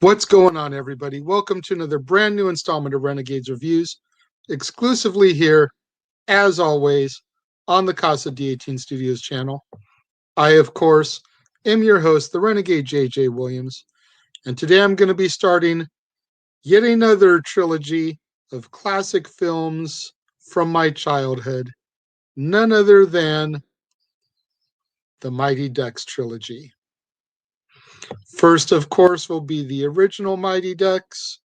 What's going on, everybody? Welcome to another brand new installment of Renegades Reviews, exclusively here, as always, on the Casa D18 Studios channel. I, of course, am your host, the Renegade JJ Williams, and today I'm going to be starting yet another trilogy of classic films from my childhood, none other than the Mighty Ducks trilogy. First, of course, will be the original Mighty Ducks,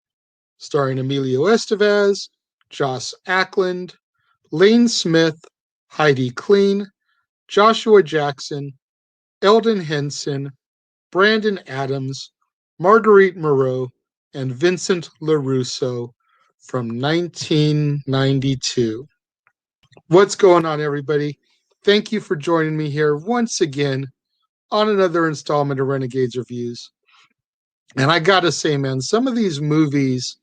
starring Emilio Estevez, Joss Ackland, Lane Smith, Heidi Kleen, Joshua Jackson, Eldon Henson, Brandon Adams, Marguerite Moreau, and Vincent LaRusso from 1992. What's going on, everybody? Thank you for joining me here once again on another installment of Renegades Reviews. And I gotta say, man, some of these movies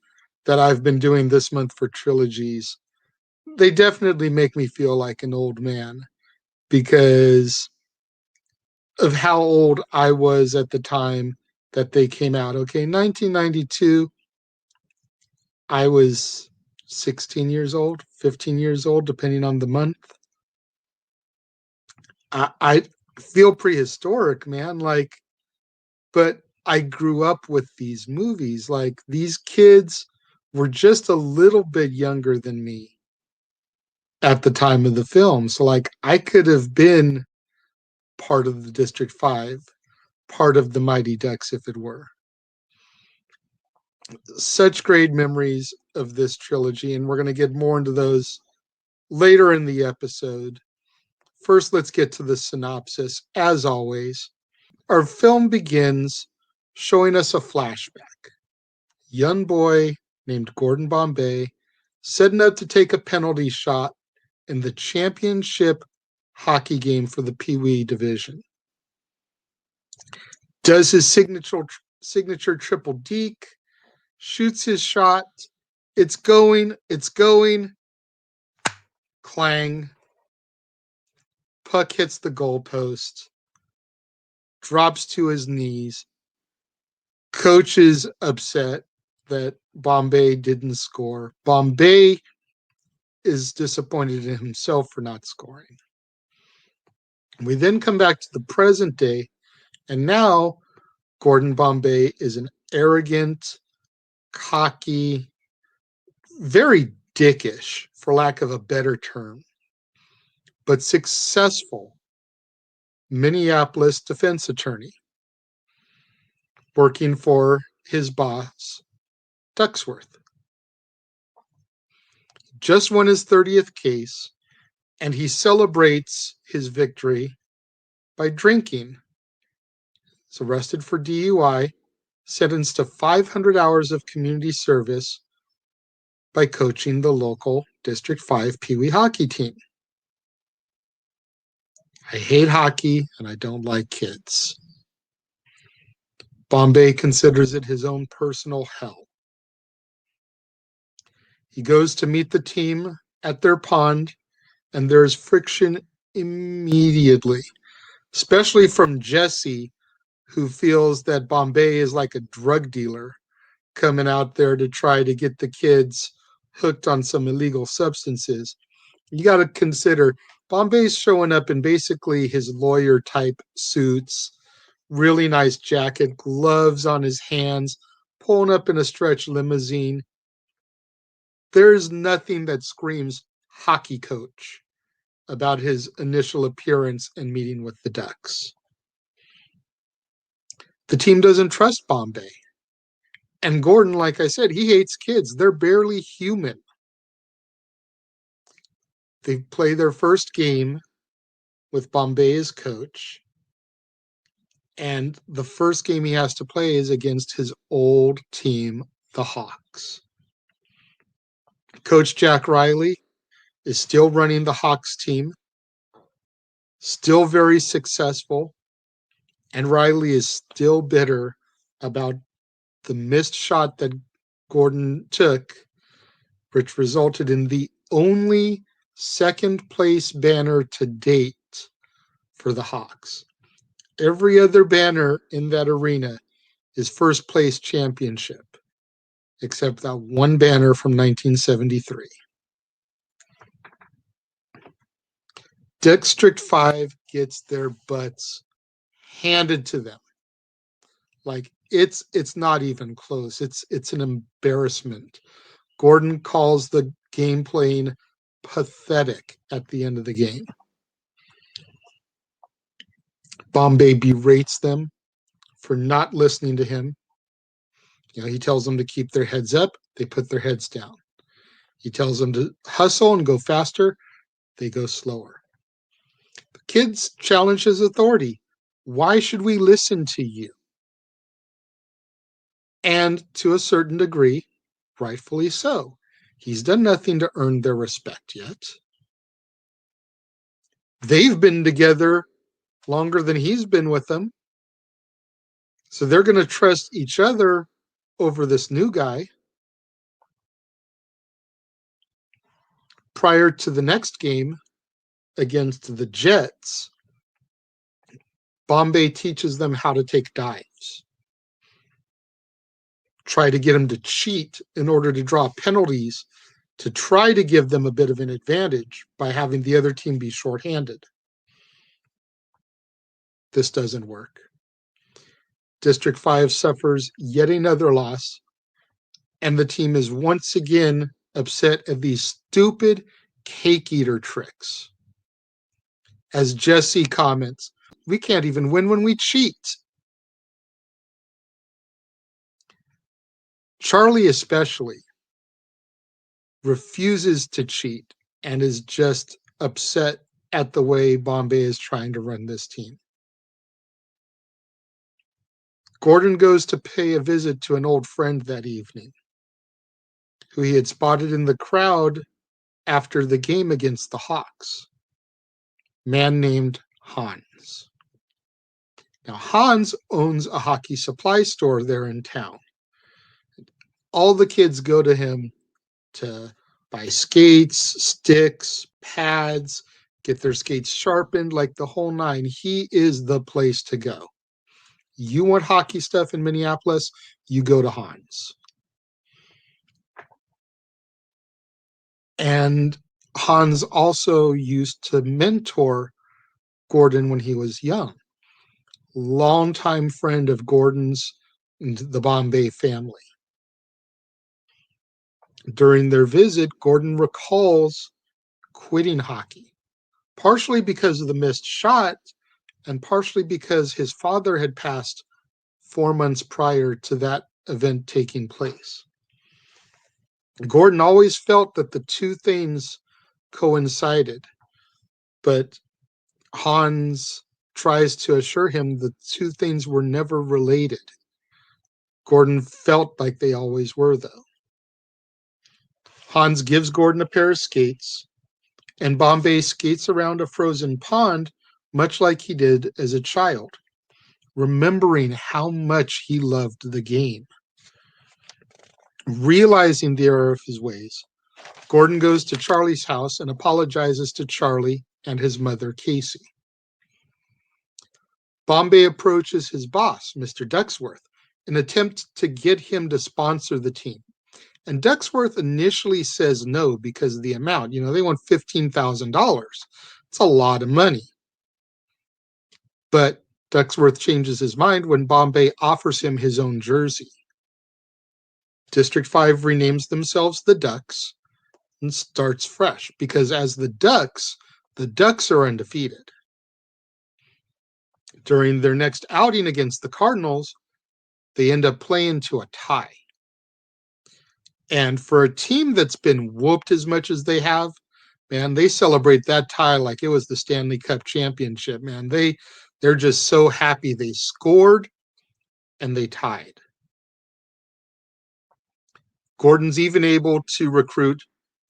that I've been doing this month for trilogies, they definitely make me feel like an old man because of how old I was at the time that they came out. Okay, 1992, I was 16 years old, 15 years old, depending on the month. I feel prehistoric, man. But I grew up with these movies. Like, these kids were just a little bit younger than me at the time of the film. So, like, I could have been part of the District 5, part of the Mighty Ducks if it were. Such great memories of this trilogy, and we're going to get more into those later in the episode. First, let's get to the synopsis. As always, our film begins showing us a flashback. Young boy named Gordon Bombay setting up to take a penalty shot in the championship hockey game for the Pee Wee division. Does his signature triple deke, shoots his shot. It's going. Clang. Puck hits the goalpost, drops to his knees. Coach is upset that Bombay didn't score. Bombay is disappointed in himself for not scoring. We then come back to the present day, and now Gordon Bombay is an arrogant, cocky, very dickish, for lack of a better term, but successful Minneapolis defense attorney working for his boss, Ducksworth. Just won his 30th case, and he celebrates his victory by drinking. He's arrested for DUI, sentenced to 500 hours of community service by coaching the local District 5 Pee Wee hockey team. I hate hockey, and I don't like kids. Bombay considers it his own personal hell. He goes to meet the team at their pond, and there's friction immediately, especially from Jesse, who feels that Bombay is like a drug dealer coming out there to try to get the kids hooked on some illegal substances. You got to consider Bombay's showing up in basically his lawyer type suits, really nice jacket, gloves on his hands, pulling up in a stretch limousine. There's nothing that screams hockey coach about his initial appearance and meeting with the Ducks. The team doesn't trust Bombay. And Gordon, like I said, he hates kids. They're barely human. They play their first game with Bombay as coach. And the first game he has to play is against his old team, the Hawks. Coach Jack Riley is still running the Hawks team, still very successful, and Riley is still bitter about the missed shot that Gordon took, which resulted in the only second place banner to date for the Hawks. Every other banner in that arena is first place championship, except that one banner from 1973. District 5 gets their butts handed to them. Like it's not even close. It's an embarrassment. Gordon calls the game playing pathetic at the end of the game. Bombay berates them for not listening to him. He tells them to keep their heads up. They put their heads down. He tells them to hustle and go faster. They go slower. The kids challenge his authority. Why should we listen to you? And to a certain degree, rightfully so. He's done nothing to earn their respect yet. They've been together longer than he's been with them. So they're going to trust each other over this new guy. Prior to the next game against the Jets, Bombay teaches them how to take dives. Try to get them to cheat in order to draw penalties to try to give them a bit of an advantage by having the other team be shorthanded. This doesn't work. District 5 suffers yet another loss, and the team is once again upset at these stupid cake eater tricks. As Jesse comments, we can't even win when we cheat. Charlie especially refuses to cheat and is just upset at the way Bombay is trying to run this team. Gordon goes to pay a visit to an old friend that evening, who he had spotted in the crowd after the game against the Hawks, a man named Hans. Now, Hans owns a hockey supply store there in town. All the kids go to him to buy skates, sticks, pads, get their skates sharpened, like the whole nine. He is the place to go. You want hockey stuff in Minneapolis, you go to Hans. And Hans also used to mentor Gordon when he was young. Longtime friend of Gordon's and the Bombay family. During their visit, Gordon recalls quitting hockey, partially because of the missed shot and partially because his father had passed 4 months prior to that event taking place. Gordon always felt that the two things coincided, but Hans tries to assure him the two things were never related. Gordon felt like they always were, though. Hans gives Gordon a pair of skates, and Bombay skates around a frozen pond much like he did as a child, remembering how much he loved the game. Realizing the error of his ways, Gordon goes to Charlie's house and apologizes to Charlie and his mother, Casey. Bombay approaches his boss, Mr. Ducksworth, in an attempt to get him to sponsor the team. And Ducksworth initially says no because of the amount. They want $15,000. It's a lot of money. But Ducksworth changes his mind when Bombay offers him his own jersey. District 5 renames themselves the Ducks and starts fresh because as the Ducks are undefeated. During their next outing against the Cardinals, they end up playing to a tie. And for a team that's been whooped as much as they have, man, they celebrate that tie like it was the Stanley Cup championship, man. They're just so happy they scored and they tied. Gordon's even able to recruit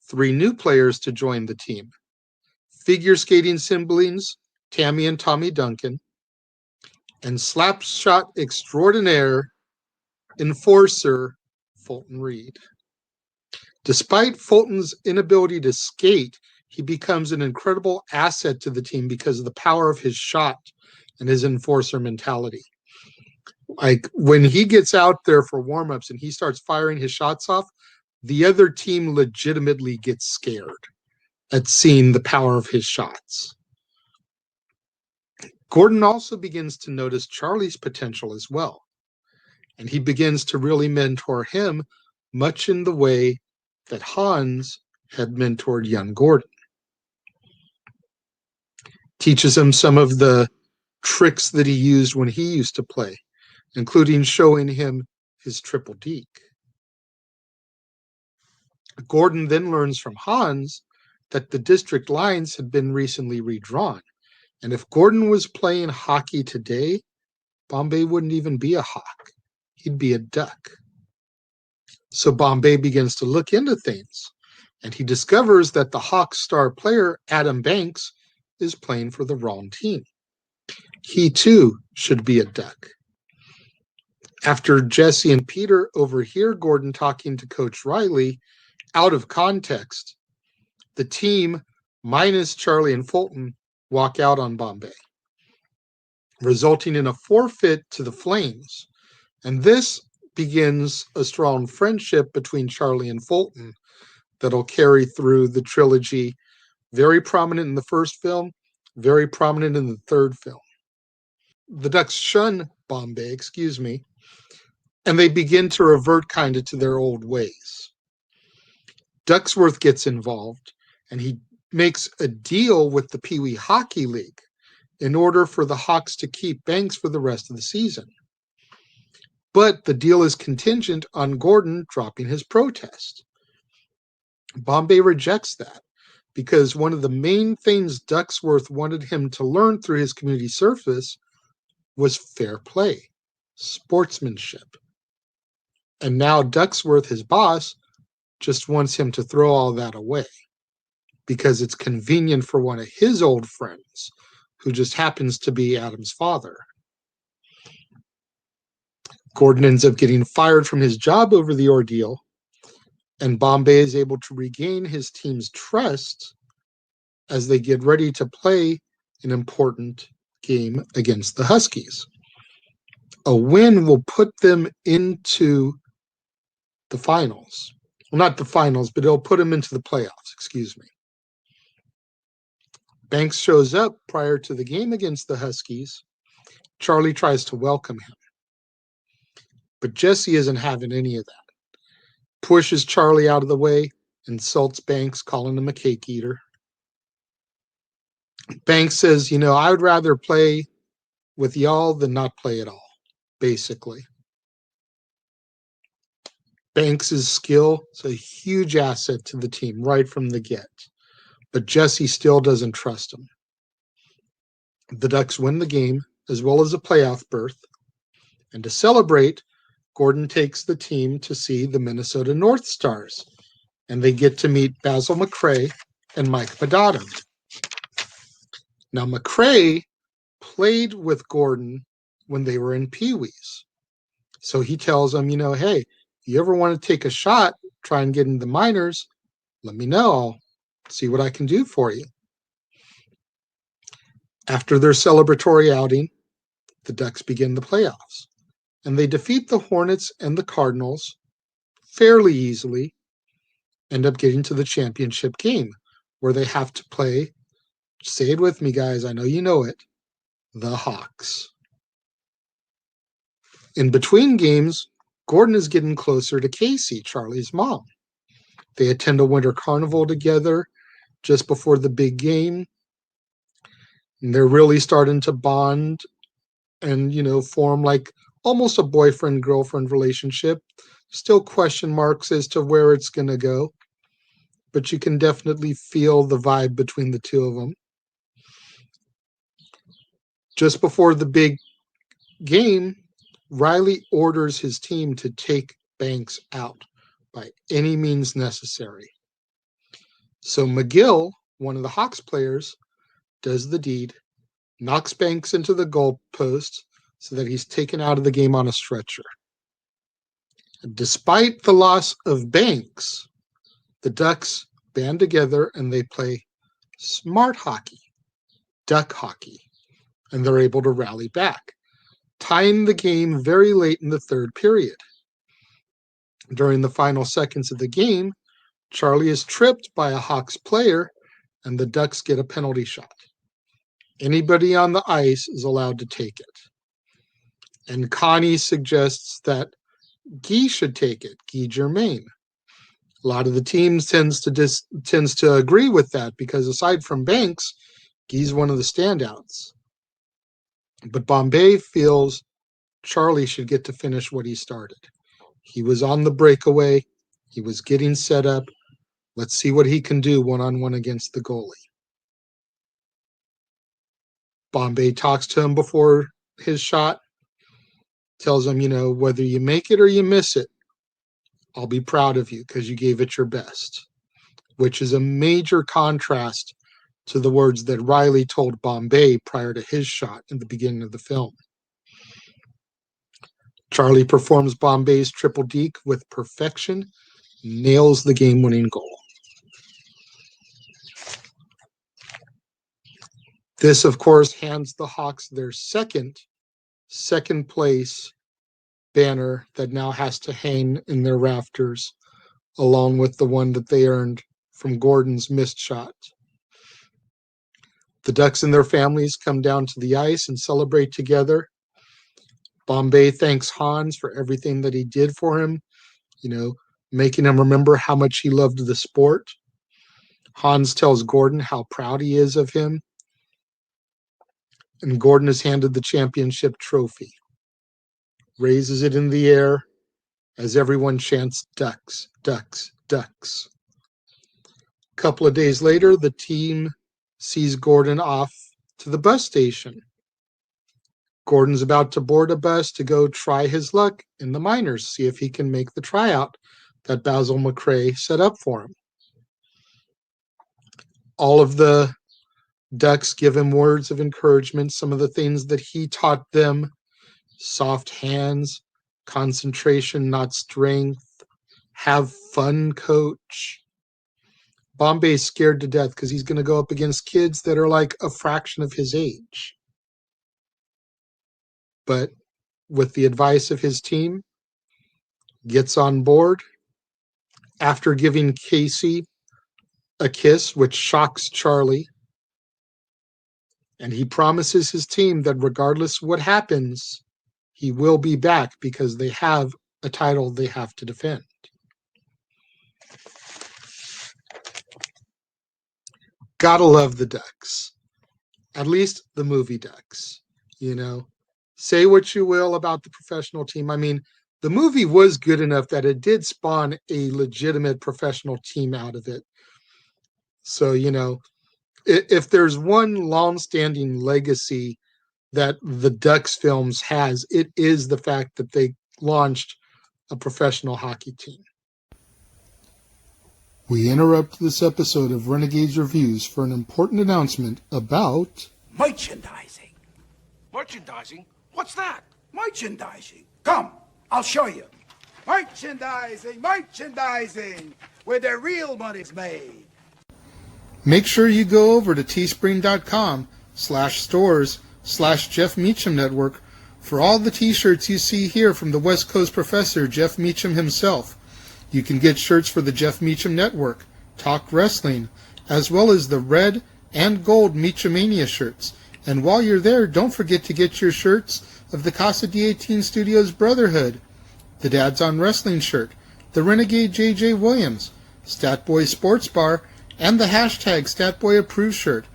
3 new players to join the team. Figure skating siblings, Tammy and Tommy Duncan, and slapshot extraordinaire enforcer, Fulton Reed. Despite Fulton's inability to skate, he becomes an incredible asset to the team because of the power of his shot and his enforcer mentality. Like when he gets out there for warm-ups and he starts firing his shots off, the other team legitimately gets scared at seeing the power of his shots. Gordon also begins to notice Charlie's potential as well, and he begins to really mentor him, much in the way that Hans had mentored young Gordon. Teaches him some of the tricks that he used when he used to play, including showing him his triple deke. Gordon then learns from Hans that the district lines had been recently redrawn, and if Gordon was playing hockey today, Bombay wouldn't even be a hawk. He'd be a duck. So Bombay begins to look into things, and he discovers that the Hawks star player, Adam Banks, is playing for the wrong team. He too should be a duck. After Jesse and Peter overhear Gordon talking to Coach Riley out of context, the team, minus Charlie and Fulton, walk out on Bombay, resulting in a forfeit to the Flames. And this begins a strong friendship between Charlie and Fulton that'll carry through the trilogy. Very prominent in the first film, very prominent in the third film. The Ducks shun Bombay, and they begin to revert kind of to their old ways. Ducksworth gets involved, and he makes a deal with the Pee Wee Hockey League in order for the Hawks to keep Banks for the rest of the season. But the deal is contingent on Gordon dropping his protest. Bombay rejects that because one of the main things Ducksworth wanted him to learn through his community service was fair play, sportsmanship. And now Ducksworth, his boss, just wants him to throw all that away because it's convenient for one of his old friends, who just happens to be Adam's father. Gordon ends up getting fired from his job over the ordeal, and Bombay is able to regain his team's trust as they get ready to play an important game against the Huskies. A win will put them into the finals. Well, not the finals, but it'll put them into the playoffs, Banks shows up prior to the game against the Huskies. Charlie tries to welcome him, but Jesse isn't having any of that. Pushes Charlie out of the way, insults Banks, calling him a cake eater. Banks says, I would rather play with y'all than not play at all, basically. Banks' skill is a huge asset to the team right from the get, but Jesse still doesn't trust him. The Ducks win the game, as well as a playoff berth, and to celebrate, Gordon takes the team to see the Minnesota North Stars, and they get to meet Basil McRae and Mike Pedato. Now, McRae played with Gordon when they were in Pee Wees. So he tells them, hey, if you ever want to take a shot, try and get in the minors, let me know. I'll see what I can do for you. After their celebratory outing, the Ducks begin the playoffs, and they defeat the Hornets and the Cardinals fairly easily, end up getting to the championship game, where they have to play, say it with me, guys, I know you know it, the Hawks. In between games, Gordon is getting closer to Casey, Charlie's mom. They attend a winter carnival together just before the big game. And they're really starting to bond and, form like almost a boyfriend-girlfriend relationship. Still question marks as to where it's going to go, but you can definitely feel the vibe between the two of them. Just before the big game, Riley orders his team to take Banks out by any means necessary. So McGill, one of the Hawks players, does the deed, knocks Banks into the goalpost so that he's taken out of the game on a stretcher. Despite the loss of Banks, the Ducks band together and they play smart hockey, duck hockey, and they're able to rally back. tying the game very late in the third period. During the final seconds of the game, Charlie is tripped by a Hawks player, and the Ducks get a penalty shot. Anybody on the ice is allowed to take it. And Connie suggests that Guy should take it, Guy Germain. A lot of the teams tends to agree with that because aside from Banks, Guy's one of the standouts. But Bombay feels Charlie should get to finish what he started. He was on the breakaway. He was getting set up. Let's see what he can do one-on-one against the goalie. Bombay talks to him before his shot, tells him, whether you make it or you miss it, I'll be proud of you because you gave it your best, which is a major contrast to the words that Riley told Bombay prior to his shot in the beginning of the film. Charlie performs Bombay's triple deke with perfection, nails the game-winning goal. This, of course, hands the Hawks their second place banner that now has to hang in their rafters, along with the one that they earned from Gordon's missed shot. The Ducks and their families come down to the ice and celebrate together. Bombay thanks Hans for everything that he did for him, making him remember how much he loved the sport. Hans tells Gordon how proud he is of him. And Gordon is handed the championship trophy, raises it in the air as everyone chants, Ducks, Ducks, Ducks. A couple of days later, the team sees Gordon off to the bus station. Gordon's about to board a bus to go try his luck in the minors, see if he can make the tryout that Basil McRae set up for him. All of the Ducks give him words of encouragement, some of the things that he taught them: soft hands, concentration, not strength, have fun, coach. Bombay's scared to death because he's going to go up against kids that are like a fraction of his age. But with the advice of his team, gets on board after giving Casey a kiss, which shocks Charlie. And he promises his team that regardless what happens, he will be back because they have a title they have to defend. Gotta love the Ducks. At least the movie Ducks. Say what you will about the professional team. I mean, the movie was good enough that it did spawn a legitimate professional team out of it. So, if there's one long-standing legacy that the Ducks films has, it is the fact that they launched a professional hockey team. We interrupt this episode of Renegades Reviews for an important announcement about merchandising. Merchandising? What's that? Merchandising. Come, I'll show you. Merchandising, where the real money's made. Make sure you go over to teespring.com/stores/Jeff Meacham Network for all the t-shirts you see here from the West Coast professor, Jeff Meacham himself. You can get shirts for the Jeff Meacham Network, Talk Wrestling, as well as the red and gold Meachamania shirts. And while you're there, don't forget to get your shirts of the Casa D18 Studios Brotherhood, the Dads on Wrestling shirt, the Renegade JJ Williams, Statboy Sports Bar, and the hashtag StatBoyApproved shirt.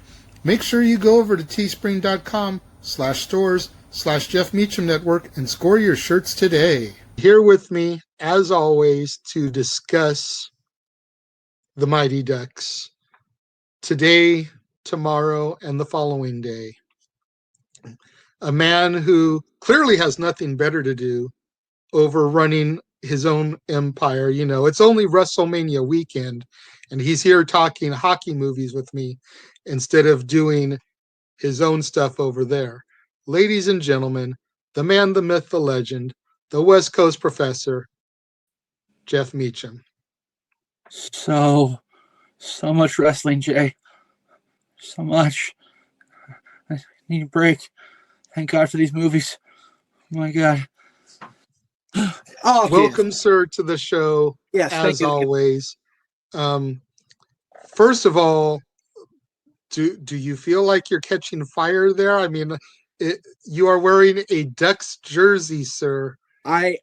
Make sure you go over to teespring.com/stores/Jeff Meacham Network and score your shirts today. Here with me, as always, to discuss the Mighty Ducks today, tomorrow, and the following day. A man who clearly has nothing better to do over running his own empire. It's only WrestleMania weekend, and he's here talking hockey movies with me instead of doing his own stuff over there. Ladies and gentlemen, the man, the myth, the legend, the West Coast professor, Jeff Meacham. So much wrestling, Jay. So much. I need a break. Thank God for these movies. my God. Oh, okay. Welcome, sir, to the show. Yes, thank As you. always. First of all, do you feel like you're catching fire there? I mean, you are wearing a Ducks jersey, sir. I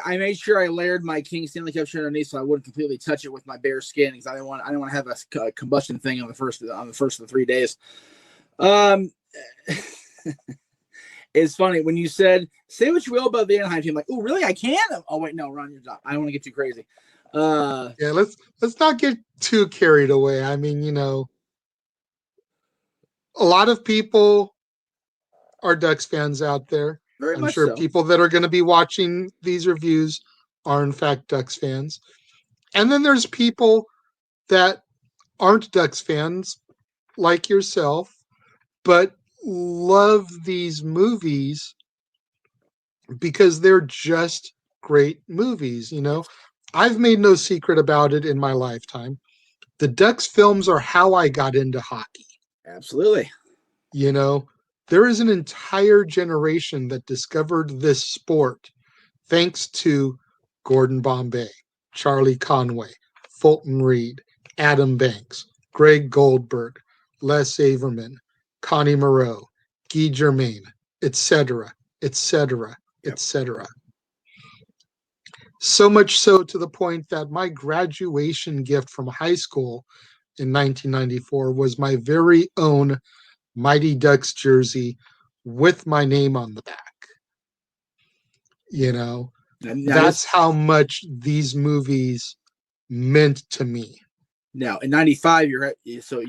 made sure I layered my King Stanley Cup shirt underneath so I wouldn't completely touch it with my bare skin because I didn't want to have a combustion thing on the first of the 3 days. It's funny when you said say what you will about the Anaheim team. Like, oh, really? I can? Oh, wait, no, Ron, you're not. I don't want to get too crazy. Yeah, let's not get too carried away. I mean, you know, a lot of people are Ducks fans out there. Very I'm much sure so. people that are going to be watching these reviews are in fact Ducks fans. And then there's people that aren't Ducks fans like yourself, but love these movies because they're just great movies, you know. I've made no secret about it in my lifetime. The Ducks films are how I got into hockey. Absolutely. You know, there is an entire generation that discovered this sport thanks to Gordon Bombay, Charlie Conway, Fulton Reed, Adam Banks, Greg Goldberg, Les Averman, Connie Moreau, Guy Germain, etc., etc., etc. So much so to the point that my graduation gift from high school in 1994 was my very own Mighty Ducks jersey with my name on the back. You know, that's how much these movies meant to me. Now in '95, so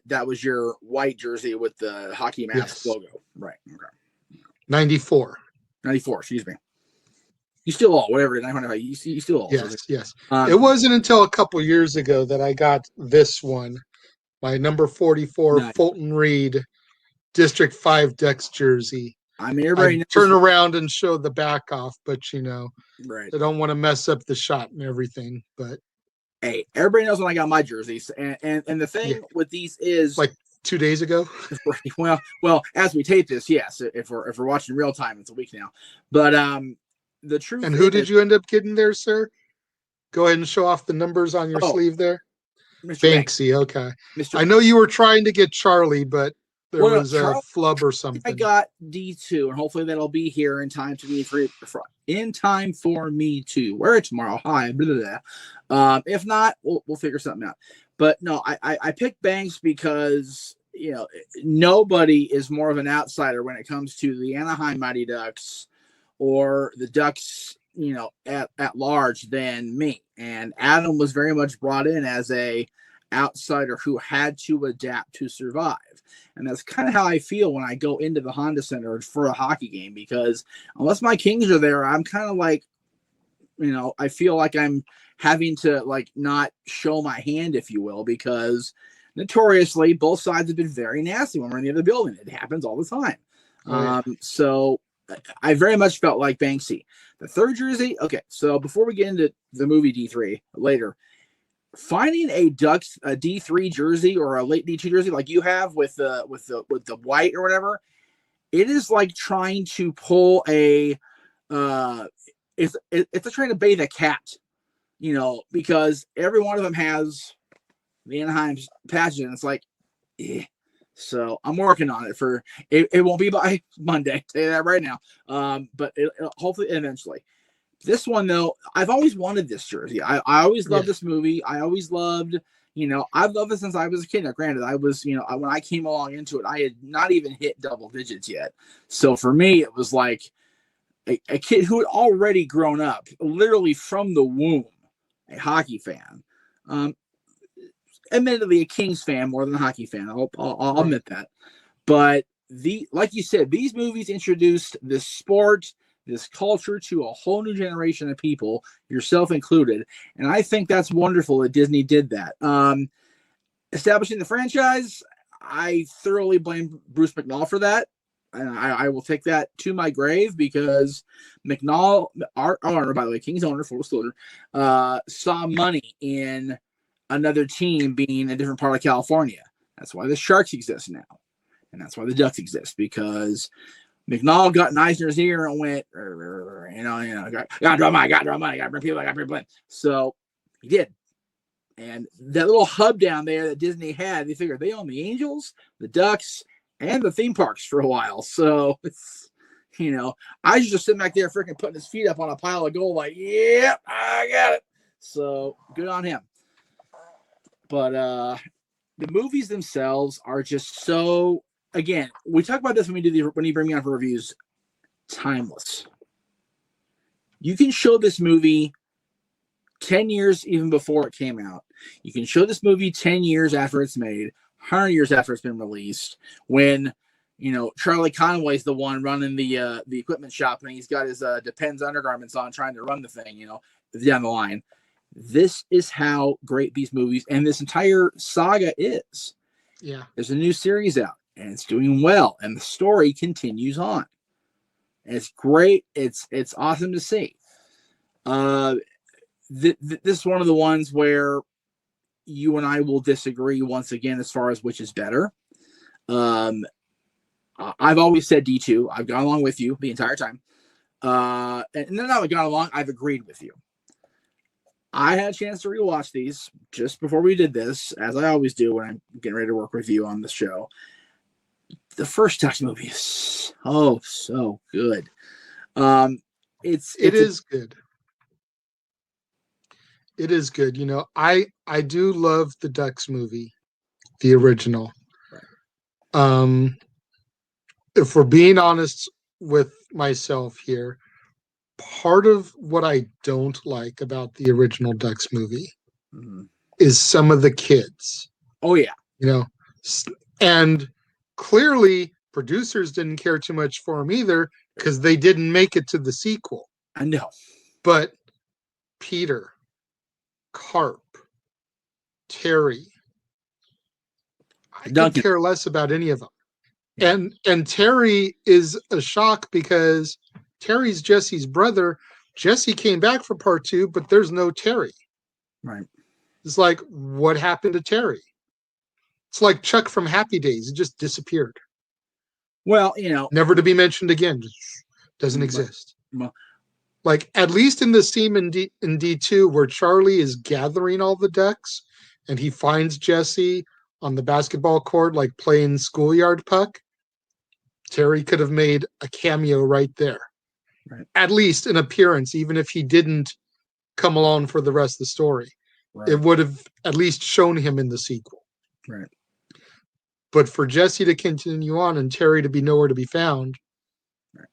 that was your white jersey with the hockey mask logo, right? Okay. 94. 94. Excuse me. You still old, whatever. You still old. Yes, yes. It wasn't until a couple years ago that I got this one, my number 44 Fulton Reed District 5 Ducks jersey. I mean, everybody turn around and show the back off, but you know, right. I don't want to mess up the shot and everything. But hey, everybody knows when I got my jerseys, and the thing with these is like 2 days ago. well, as we tape this, yes. If we're watching real time, it's a week now. But the truth. And who did you end up getting there, sir? Go ahead and show off the numbers on your sleeve there. Mr. Banksy, okay. I know you were trying to get Charlie, but there was a flub or something. I got D2, and hopefully that'll be here in time to be in time for me to wear it tomorrow. Hi, blah, blah, blah. If not, we'll figure something out. But no, I picked Banks because you know nobody is more of an outsider when it comes to the Anaheim Mighty Ducks or the Ducks, you know, at large than me. And Adam was very much brought in as a outsider who had to adapt to survive. And that's kind of how I feel when I go into the Honda Center for a hockey game, because unless my Kings are there, I'm kind of like, you know, I feel like I'm having to like not show my hand, if you will, because notoriously both sides have been very nasty when we're in the other building. It happens all the time. So I very much felt like Banksy. The third jersey, okay. So before we get into the movie D3 later, finding a Ducks a D3 jersey or a late D2 jersey like you have with the white or whatever, it is like trying to pull a it's like trying to bathe a cat, you know, because every one of them has the Anaheim patch and it's like, eh. So I'm working on it for it won't be by Monday. I'll tell you that right now. But hopefully eventually. This one though, I've always wanted this jersey. I always loved this movie. I always loved, you know, I've loved it since I was a kid. Now, granted, I was, you know, when I came along into it, I had not even hit double digits yet. So for me, it was like a kid who had already grown up, literally from the womb, a hockey fan. Admittedly, a Kings fan more than a hockey fan. I'll admit that. But like you said, these movies introduced this sport, this culture to a whole new generation of people, yourself included. And I think that's wonderful that Disney did that. Establishing the franchise, I thoroughly blame Bruce McNall for that. And I will take that to my grave because McNall, our owner, by the way, King's owner, full disclosure, saw money in another team being a different part of California. That's why the Sharks exist now. And that's why the Ducks exist, because McNall got in Eisner's ear and went, got draw money, got to bring people, got to bring money. So he did. And that little hub down there that Disney had, they figured they own the Angels, the Ducks, and the theme parks for a while. So it's, I was just sitting back there freaking putting his feet up on a pile of gold, like, yep, I got it. So good on him. But the movies themselves are just so, again, we talk about this when you bring me on for reviews, timeless. You can show this movie 10 years even before it came out. You can show this movie 10 years after it's made, 100 years after it's been released, when Charlie Conway's the one running the equipment shop, and he's got his Depends undergarments on trying to run the thing, down the line. This is how great these movies and this entire saga is. Yeah. There's a new series out, and it's doing well, and the story continues on. And it's great. It's awesome to see. This is one of the ones where you and I will disagree once again as far as which is better. I've always said D2. I've gone along with you the entire time. And then I've gone along, I've agreed with you. I had a chance to rewatch these just before we did this, as I always do when I'm getting ready to work with you on the show. The first Ducks movie is so good. It is good. It is good. I do love the Ducks movie, the original. Right. If we're being honest with myself here, part of what I don't like about the original Ducks movie is some of the kids. Oh, yeah. And clearly producers didn't care too much for them either because they didn't make it to the sequel. I know. But Peter, Carp, Terry, I don't care less about any of them. Yeah. And Terry is a shock because Terry's Jesse's brother. Jesse came back for part 2, but there's no Terry. Right. It's like, what happened to Terry? It's like Chuck from Happy Days. It just disappeared. Well, never to be mentioned again. Just doesn't exist. Like, at least in the scene in D2 where Charlie is gathering all the ducks and he finds Jesse on the basketball court, like playing schoolyard puck, Terry could have made a cameo right there. Right. At least an appearance, even if he didn't come along for the rest of the story. Right. It would have at least shown him in the sequel. Right. But for Jesse to continue on and Terry to be nowhere to be found, right.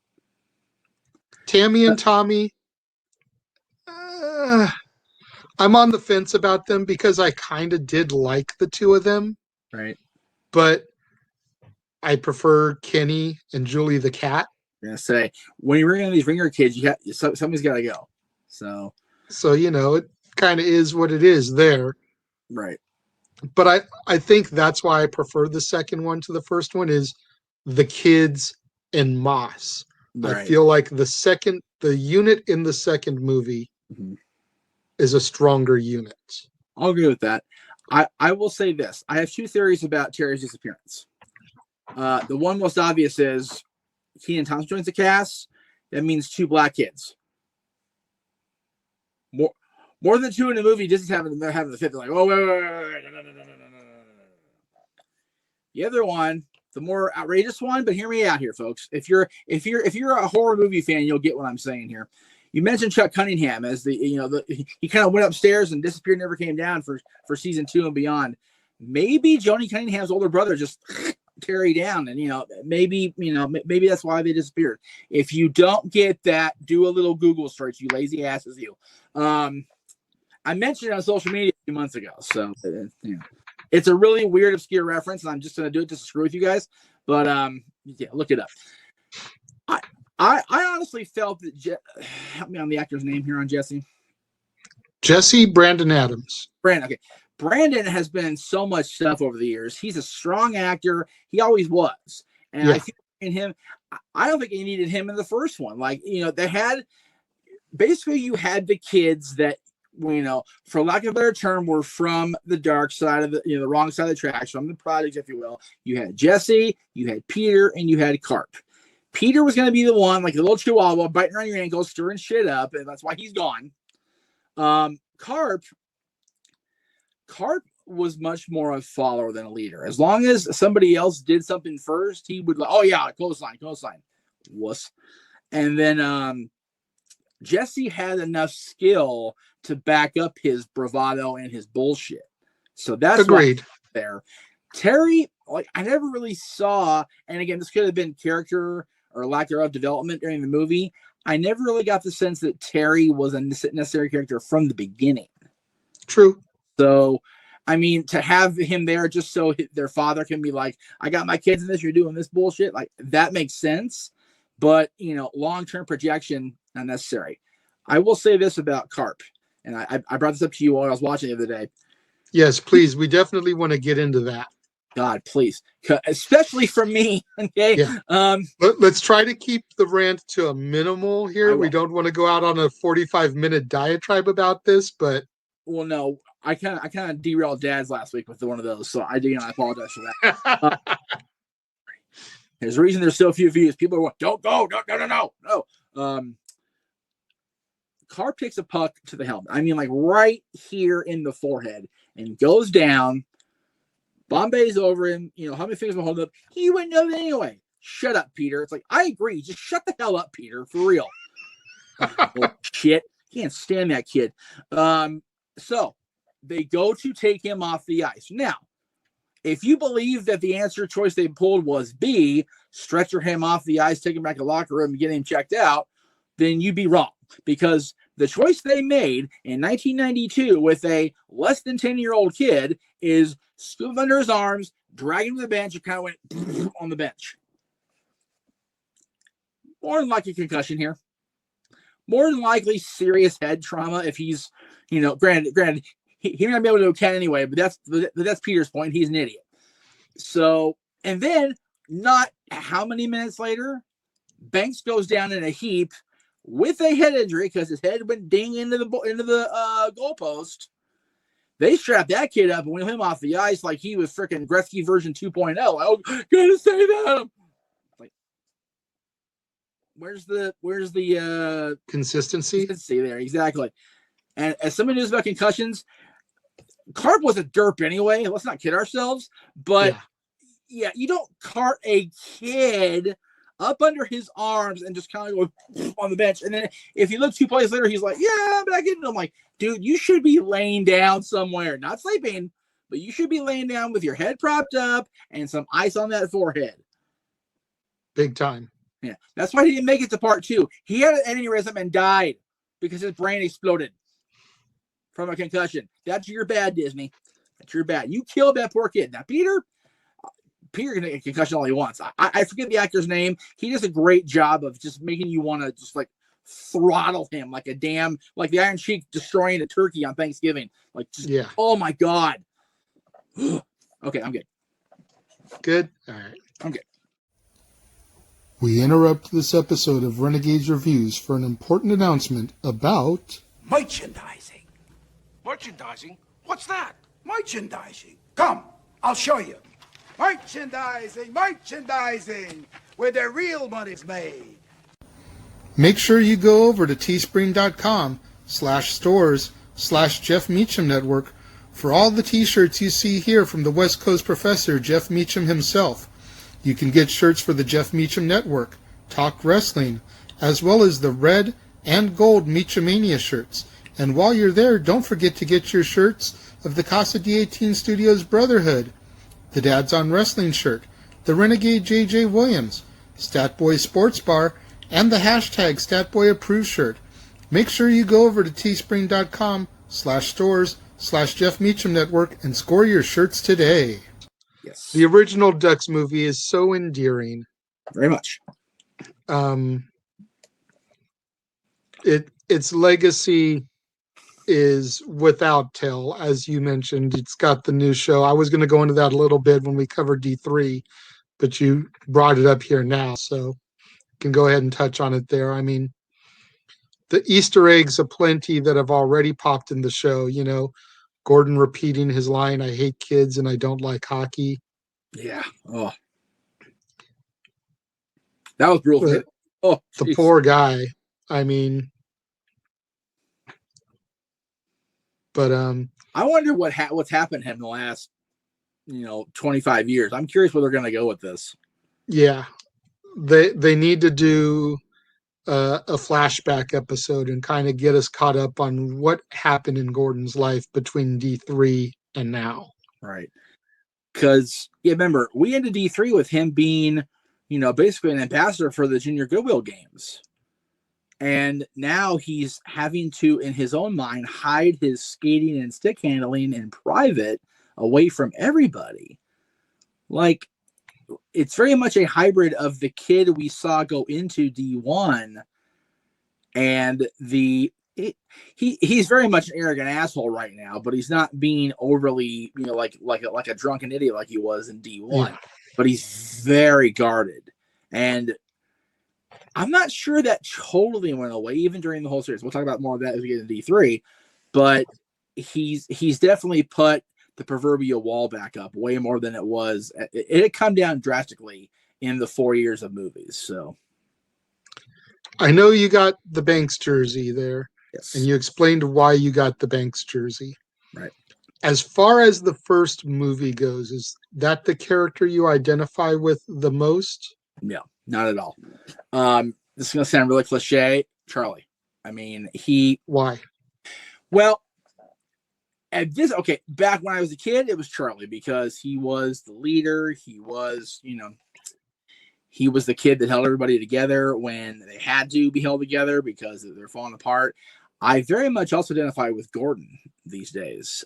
Tammy and Tommy, I'm on the fence about them because I kind of did like the two of them. Right. But I prefer Kenny and Julie the cat. I'm gonna say, when you're bringing these ringer kids, somebody's got to go. So it kind of is what it is there. Right. But I think that's why I prefer the second one to the first one is the kids and Moss. Right. I feel like the unit in the second movie is a stronger unit. I'll agree with that. I will say this. I have 2 theories about Terry's disappearance. The one most obvious is Kenan Thompson joins the cast. That means 2 black kids. More than 2 in the movie. Disney's having the 5th. They're like, oh, wait. The other one, the more outrageous one, but hear me out here, folks. If you're a horror movie fan, you'll get what I'm saying here. You mentioned Chuck Cunningham as he kind of went upstairs and disappeared, never came down for season 2 and beyond. Maybe Joni Cunningham's older brother just Terry down, and maybe that's why they disappeared. If you don't get that, do a little Google search, you lazy asses, you. I mentioned it on social media a few months ago, so it's a really weird, obscure reference, and I'm just going to do it just to screw with you guys. But look it up. I honestly felt that help me on the actor's name here on Jesse. Jesse Brandon Adams. Okay. Brandon has been in so much stuff over the years. He's a strong actor. He always was. And I think in him, I don't think he needed him in the first one. Like, they had basically you had the kids that, for lack of a better term, were from the dark side of the wrong side of the tracks, from the projects, if you will. You had Jesse, you had Peter, and you had Carp. Peter was going to be the one, like the little chihuahua, biting around your ankles, stirring shit up, and that's why he's gone. Carp was much more a follower than a leader. As long as somebody else did something first, he would like, oh yeah, clothesline. Wuss. And then Jesse had enough skill to back up his bravado and his bullshit. So that's agreed. There. Terry, like I never really saw, and again, this could have been character or lack thereof development during the movie. I never really got the sense that Terry was a necessary character from the beginning. True. So, I mean, to have him there just so their father can be like, I got my kids in this, you're doing this bullshit, like that makes sense. But, you know, long-term projection, unnecessary. I will say this about Carp, and I brought this up to you while I was watching the other day. Yes, please. We definitely want to get into that. God, please. Especially for me, okay? Yeah. Let's try to keep the rant to a minimal here. We don't want to go out on a 45-minute diatribe about this, but... Well, no. I kind of derailed Dad's last week with one of those, so I apologize for that. There's a reason there's so few views. People are going, don't go, no. Carp takes a puck to the helmet. I mean, like right here in the forehead, and goes down. Bombay's over him. You know, how many fingers will hold up? He wouldn't know that anyway. Shut up, Peter. It's like, I agree. Just shut the hell up, Peter. For real. Oh, shit. Can't stand that kid. So they go to take him off the ice. Now, if you believe that the answer choice they pulled was B, stretcher him off the ice, take him back to the locker room, and get him checked out, then you'd be wrong. Because the choice they made in 1992 with a less than 10-year-old kid is scoop him under his arms, drag him to the bench, and kind of went on the bench. More than likely concussion here. More than likely serious head trauma if he's, you know, granted, he may not be able to do a cat anyway, but that's Peter's point. He's an idiot. So, and then not how many minutes later, Banks goes down in a heap with a head injury because his head went ding into the goalpost. They strapped that kid up and wheel him off the ice like he was freaking Gretzky version 2.0. Oh, gotta say that. Like, where's the consistency there? Exactly. And as somebody knows about concussions, Carp was a derp anyway. Let's not kid ourselves. But yeah, you don't cart a kid up under his arms and just kind of go on the bench. And then if you look 2 plays later, he's like, yeah, but I get it. I'm like, dude, you should be laying down somewhere, not sleeping, but you should be laying down with your head propped up and some ice on that forehead. Big time. Yeah. That's why he didn't make it to part 2. He had an aneurysm and died because his brain exploded from a concussion. That's your bad, Disney. That's your bad. You killed that poor kid. Now, Peter can get a concussion all he wants. I forget the actor's name. He does a great job of just making you want to just like throttle him like the Iron Sheik destroying a turkey on Thanksgiving. Like, oh my God. Okay, I'm good. Good? All right. I'm good. We interrupt this episode of Renegades Reviews for an important announcement about... merchandising. Merchandising? What's that? Merchandising. Come, I'll show you. Merchandising, where the real money's made. Make sure you go over to teespring.com/stores/Jeff Meacham Network for all the t-shirts you see here from the West Coast professor, Jeff Meacham himself. You can get shirts for the Jeff Meacham Network, Talk Wrestling, as well as the red and gold Meachamania shirts. And while you're there, don't forget to get your shirts of the Casa D18 Studios Brotherhood, the Dads on Wrestling shirt, the Renegade J.J. Williams, Statboy Sports Bar, and the hashtag Statboy Approved shirt. Make sure you go over to teespring.com/stores/Jeff Meacham Network and score your shirts today. Yes. The original Ducks movie is so endearing. Very much. Its legacy is without tell, as you mentioned. It's got the new show. I was going to go into that a little bit when we covered D3, but you brought it up here now, so you can go ahead and touch on it there. I mean, the Easter eggs aplenty that have already popped in the show. You know, Gordon repeating his line, "I hate kids and I don't like hockey." Yeah. Oh. That was brutal. The, Oh, the geez. poor guy. I mean, but I wonder what's happened to him in the last 25 years. I'm curious where they're going to go with this. yeah, they need to do a flashback episode and kind of get us caught up on what happened in Gordon's life between D3 and now. Right. Because, remember, we ended D3 with him being, basically an ambassador for the Junior Goodwill games. And now he's having to, in his own mind, hide his skating and stick handling in private away from everybody. Like, it's very much a hybrid of the kid we saw go into D1 and he's very much an arrogant asshole right now, but he's not being overly, like a drunken idiot like he was in D1. Yeah. But he's very guarded. And I'm not sure that totally went away, even during the whole series. We'll talk about more of that as we get into D3. But he's definitely put the proverbial wall back up way more than it was. It had come down drastically in the 4 years of movies. So I know you got the Banks jersey there. Yes. And you explained why you got the Banks jersey. Right. As far as the first movie goes, is that the character you identify with the most? No, not at all. This is going to sound really cliche. Charlie. I mean, Why? Well, back when I was a kid, it was Charlie because he was the leader. He was, he was the kid that held everybody together when they had to be held together because they're falling apart. I very much also identify with Gordon these days.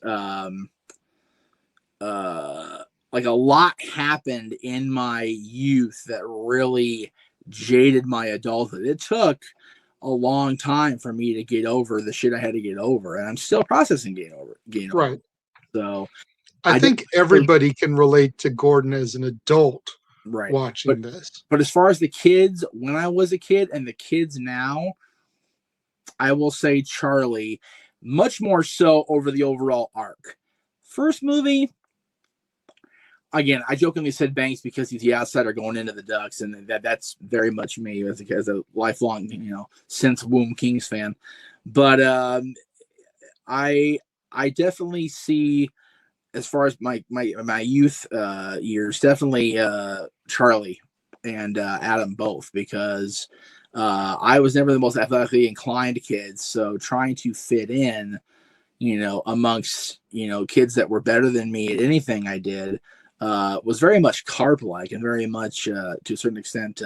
Like a lot happened in my youth that really jaded my adulthood. It took a long time for me to get over the shit I had to get over, and I'm still processing getting over. Right. So I think everybody can relate to Gordon as an adult. Right. Watching this. But as far as the kids, when I was a kid and the kids now, I will say Charlie, much more so over the overall arc. First movie, again, I jokingly said Banks because he's the outsider going into the Ducks, and that's very much me as a lifelong, since womb Kings fan. But I definitely see, as far as my youth years, definitely Charlie and Adam both, because I was never the most athletically inclined kid. So trying to fit in, amongst, kids that were better than me at anything I did was very much Carp-like and very much to a certain extent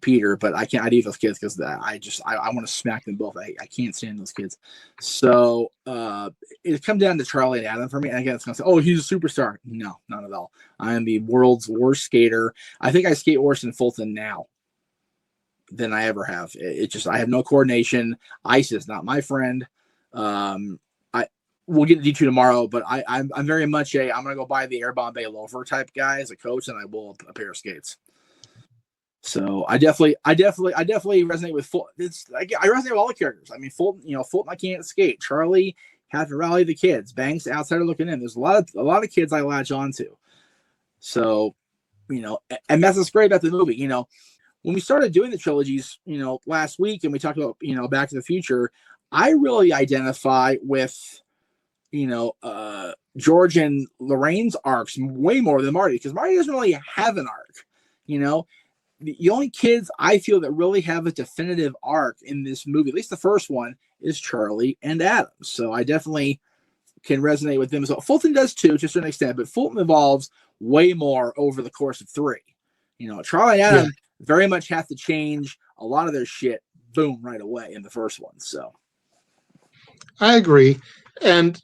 Peter, but I can't ID those kids because I want to smack them both. I can't stand those kids. So it's come down to Charlie and Adam for me. And again, it's gonna say, oh, he's a superstar. No, not at all. I am the world's worst skater. I think I skate worse in Fulton now than I ever have. I have no coordination. Ice is not my friend. We'll get to D2 tomorrow, but I'm very much I'm gonna go buy the Air Bombay loafer type guy as a coach, and I will a pair of skates. So I definitely resonate with Fulton. I resonate with all the characters. I mean, Fulton, I can't skate. Charlie had to rally the kids. Banks outsider looking in. There's a lot of kids I latch onto. So, and that's what's great about the movie. When we started doing the trilogies, last week, and we talked about, Back to the Future, I really identify with, George and Lorraine's arcs way more than Marty, because Marty doesn't really have an arc. The only kids I feel that really have a definitive arc in this movie, at least the first one, is Charlie and Adam. So I definitely can resonate with them as well. Fulton does too, to a certain extent, but Fulton evolves way more over the course of 3. Charlie and Adam very much have to change a lot of their shit, boom, right away in the first one. So I agree. And,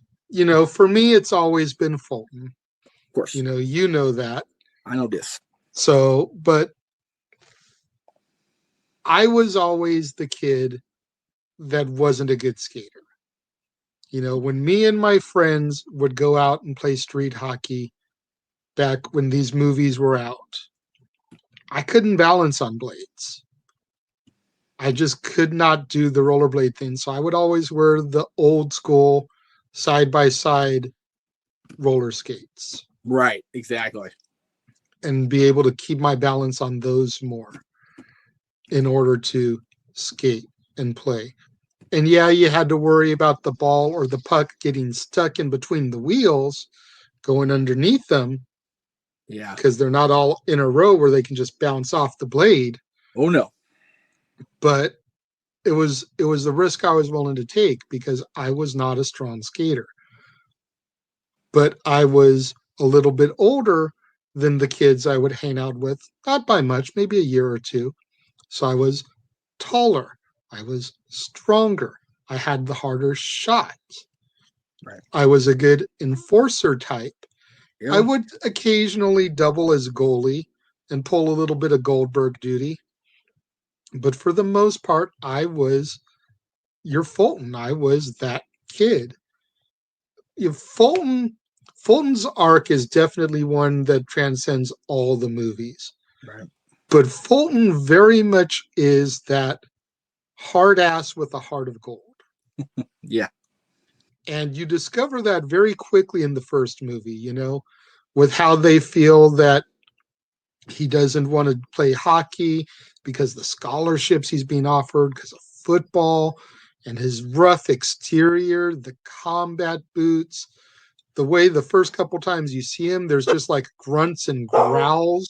for me, it's always been Fulton. Of course. That. I know this. So, but I was always the kid that wasn't a good skater. When me and my friends would go out and play street hockey back when these movies were out, I couldn't balance on blades. I just could not do the rollerblade thing. So I would always wear the old school side-by-side roller skates. Right, exactly. and be able to keep my balance on those more in order to skate and play. And yeah, you had to worry about the ball or the puck getting stuck in between the wheels, going underneath them, Yeah. because they're not all in a row where they can just bounce off the blade. Oh no. But it was the risk I was willing to take because I was not a strong skater. But I was a little bit older than the kids I would hang out with, not by much, maybe a year or two. So I was taller, I was stronger, I had the harder shot. Right. I was a good enforcer type. Yeah. I would occasionally double as goalie and pull a little bit of Goldberg duty. But for the most part, I was your Fulton. I was that kid. Fulton's arc is definitely one that transcends all the movies. Right. But Fulton very much is that hard ass with a heart of gold. Yeah. And you discover that very quickly in the first movie, with how they feel that he doesn't want to play hockey because the scholarships he's being offered, because of football, and his rough exterior, the combat boots, the way the first couple times you see him, there's just like grunts and growls,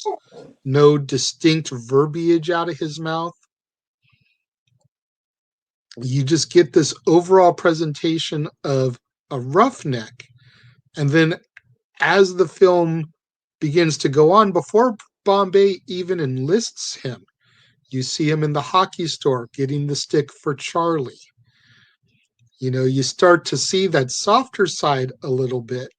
no distinct verbiage out of his mouth. You just get this overall presentation of a roughneck. And then as the film begins to go on, before Bombay even enlists him, you see him in the hockey store getting the stick for Charlie. You start to see that softer side a little bit.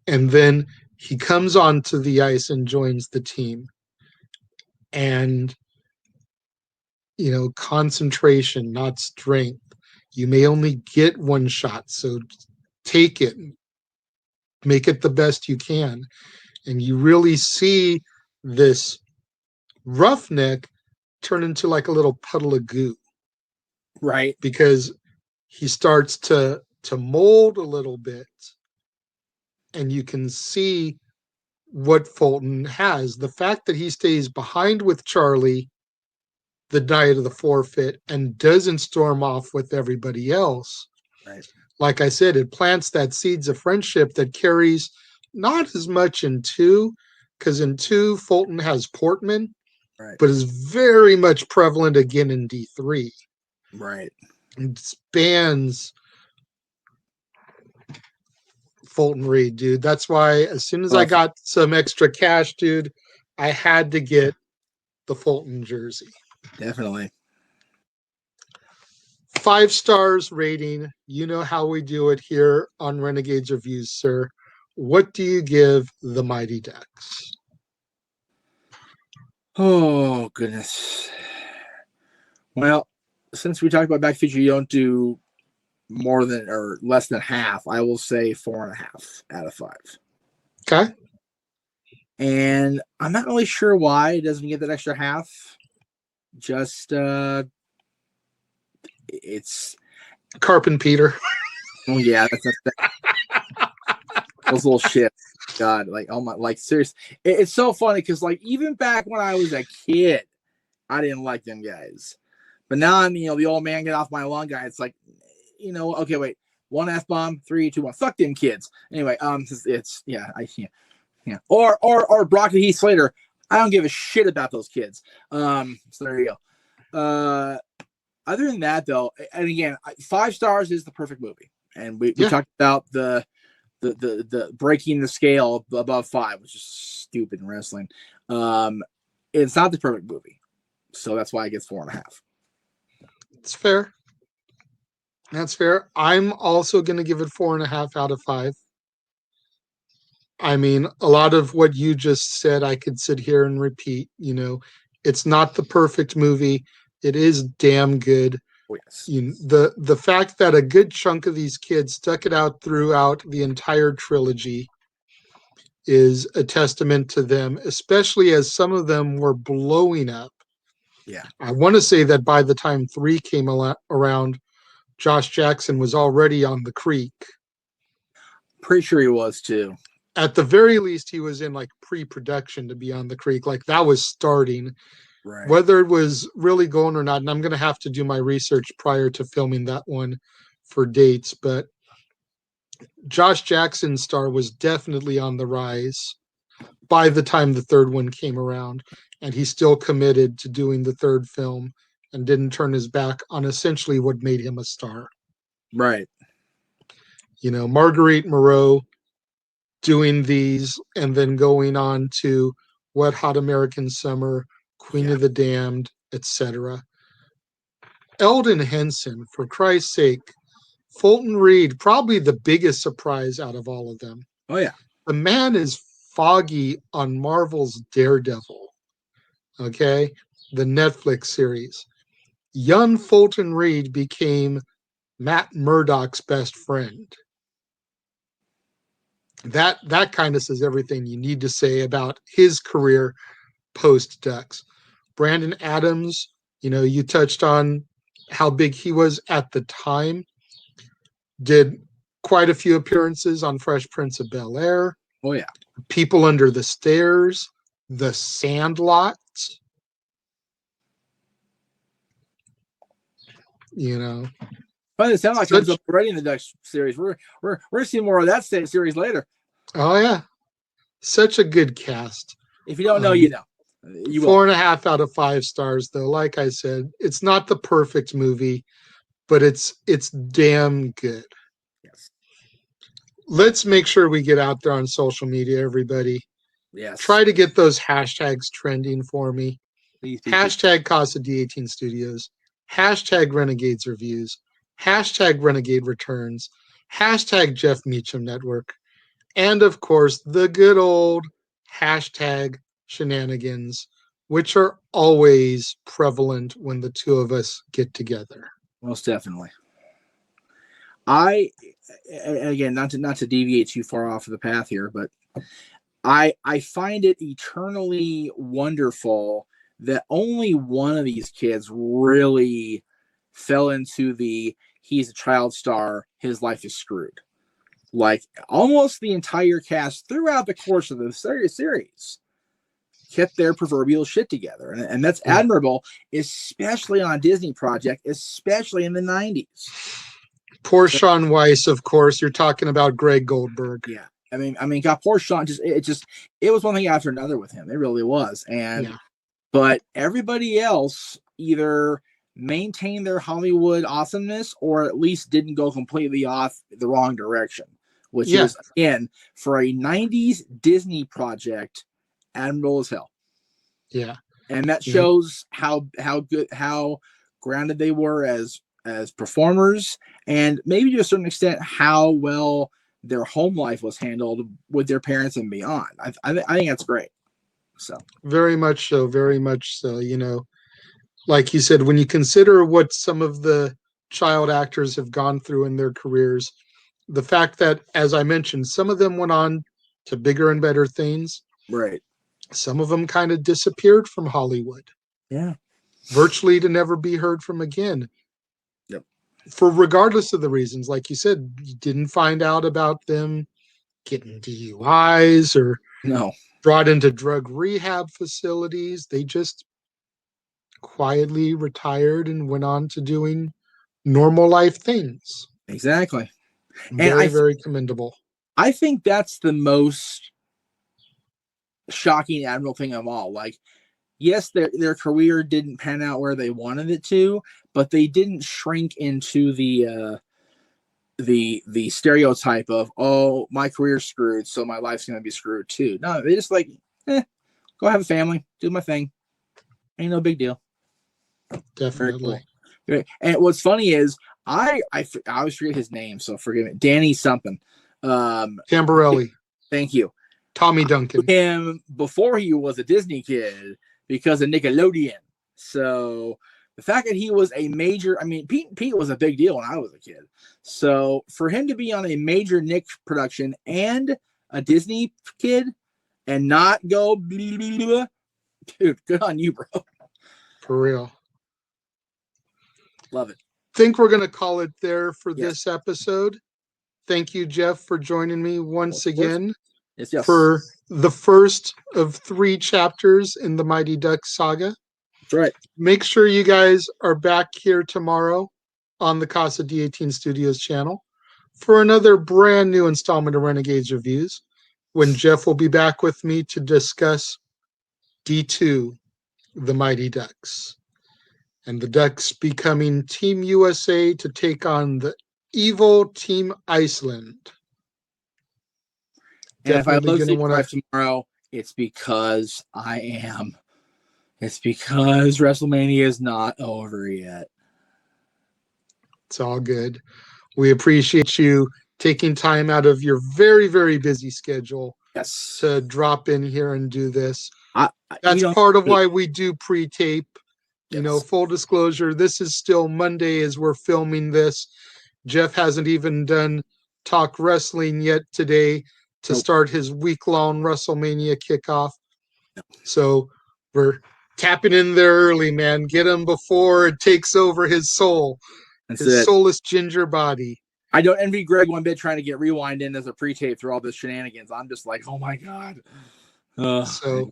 And then he comes onto the ice and joins the team. And, concentration, not strength. You may only get one shot, so take it. Make it the best you can. And you really see this roughneck turn into like a little puddle of goo. Right. Because he starts to mold a little bit. And you can see what Fulton has. The fact that he stays behind with Charlie the night of the forfeit and doesn't storm off with everybody else. Right. Like I said, it plants that seeds of friendship that carries not as much in 2, because in 2, Fulton has Portman, Right. but is very much prevalent again in D3. Right. It spans Fulton Reed, dude. That's why as soon as I got some extra cash, dude, I had to get the Fulton jersey. Definitely. 5 stars rating. You know how we do it here on Renegades Reviews, sir. What do you give the Mighty Ducks? Oh, goodness. Well, since we talked about Back to the Future, you don't do more than or less than half. I will say 4.5 out of 5. Okay. And I'm not really sure why it doesn't get that extra half. Just it's Carpin Peter. oh yeah, those little shit. God, like oh my, like seriously, it's so funny because like even back when I was a kid, I didn't like them guys, but now I'm the old man get off my lawn guy. It's like okay, wait, 1 F-bomb, 3, 2, 1. Fuck them kids. Anyway, it's yeah, I can't. Yeah, or Brock and Heath Slater. I don't give a shit about those kids. So there you go. Other than that, though, and again, 5 stars is the perfect movie, and we talked about the breaking the scale above 5, which is stupid in wrestling. It's not the perfect movie, so that's why it gets 4.5. It's fair. That's fair. I'm also going to give it 4.5 out of 5. I mean, a lot of what you just said, I could sit here and repeat. It's not the perfect movie. It is damn good. Oh, yes. The fact that a good chunk of these kids stuck it out throughout the entire trilogy is a testament to them, especially as some of them were blowing up. Yeah. I want to say that by the time 3 came around, Josh Jackson was already on the creek. Pretty sure he was too. at the very least, he was in like pre-production to Beyond the Creek. Like that was starting. Right. Whether it was really going or not, and I'm going to have to do my research prior to filming that one for dates, but Josh Jackson's star was definitely on the rise by the time the third one came around, and he still committed to doing the third film and didn't turn his back on essentially what made him a star. Right. You know, Marguerite Moreau doing these and then going on to Wet Hot American Summer, Queen of the Damned, etc. Eldon Henson, for Christ's sake, Fulton Reed, probably the biggest surprise out of all of them. Oh yeah. The man is Foggy on Marvel's Daredevil. Okay, the Netflix series. Young Fulton Reed became Matt Murdock's best friend. That kind of says everything you need to say about his career post Ducks. Brandon Adams, you know, you touched on how big he was at the time. Did quite a few appearances on Fresh Prince of Bel-Air. Oh yeah. People Under the Stairs, The Sandlot. You know, But it sounds like comes up already in the Dutch series. We're gonna see more of that series later. Oh yeah, such a good cast. If you don't know, you know. You 4.5 out of 5 stars, though. Like I said, it's not the perfect movie, but it's damn good. Yes. Let's make sure we get out there on social media, everybody. Yes. Try to get those hashtags trending for me. Please, hashtag Casa D18 Studios. Hashtag Renegades Reviews. Hashtag Renegade Returns. Hashtag Jeff Meacham Network. And of course, the good old hashtag shenanigans, which are always prevalent when the two of us get together. Most definitely. Again, not to deviate too far off of the path here, but I find it eternally wonderful that only one of these kids really fell into the he's a child star, his life is screwed. Like almost the entire cast throughout the course of the series kept their proverbial shit together. And that's admirable, especially on a Disney project, especially in the 90s. Poor Sean Weiss, of course. You're talking about Greg Goldberg. Yeah. I mean, God, poor Sean. It was one thing after another with him. It really was. But everybody else either maintained their Hollywood awesomeness or at least didn't go completely off the wrong direction, which is, again, for a 90s Disney project, admirable as hell. Yeah. And that shows how grounded they were as performers, and maybe to a certain extent how well their home life was handled with their parents and beyond. I think that's great. So very much so. You know, like you said, when you consider what some of the child actors have gone through in their careers, the fact that, as I mentioned, some of them went on to bigger and better things. Right. Some of them kind of disappeared from Hollywood. Yeah. Virtually to never be heard from again. Yep. For regardless of the reasons, like you said, you didn't find out about them getting DUIs or brought into drug rehab facilities. They just quietly retired and went on to doing normal life things. Exactly. Very, very commendable. I think that's the most shocking, admirable thing of all. Like, yes, their career didn't pan out where they wanted it to, but they didn't shrink into the stereotype of, oh, my career's screwed, so my life's gonna be screwed too. No, they just like, go have a family, do my thing. Ain't no big deal. Definitely. Cool. And what's funny is I always forget his name, so forgive me. Danny something. Tamborelli. Thank you. Tommy Duncan. Him before he was a Disney kid because of Nickelodeon. So the fact that he was a major, I mean, Pete was a big deal when I was a kid. So for him to be on a major Nick production and a Disney kid and not go, blah, blah, blah, dude, good on you, bro. For real. Love it. Think we're going to call it there for this episode. Thank you, Jeff, for joining me once again. Yes. for the first of 3 chapters in the Mighty Ducks saga. That's right. Make sure you guys are back here tomorrow on the Casa D18 Studios channel for another brand new installment of Renegades Reviews, when Jeff will be back with me to discuss D2, the Mighty Ducks, and the Ducks becoming Team USA to take on the evil Team Iceland. And if I Definitely low going to sleep want deprived to. tomorrow, it's because I am. It's because WrestleMania is not over yet. It's all good. We appreciate you taking time out of your very, very busy schedule Yes. to drop in here and do this. I That's part of why we do pre-tape. You know, Yes. full disclosure, this is still Monday as we're filming this. Jeff hasn't even done Talk Wrestling yet today to start his week-long WrestleMania kickoff. So we're tapping in there early, man. Get him before it takes over his soul. That's his it. soulless ginger body. I don't envy Greg one bit trying to get Rewind in as a pre-tape through all this shenanigans. I'm just like, oh my God. So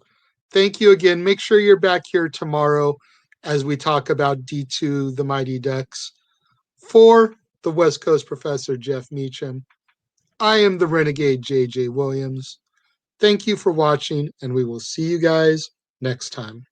thank you again. Make sure you're back here tomorrow as we talk about D2, the Mighty Ducks. For the West Coast Professor, Jeff Meacham, I am the Renegade, JJ Williams. Thank you for watching, and we will see you guys next time.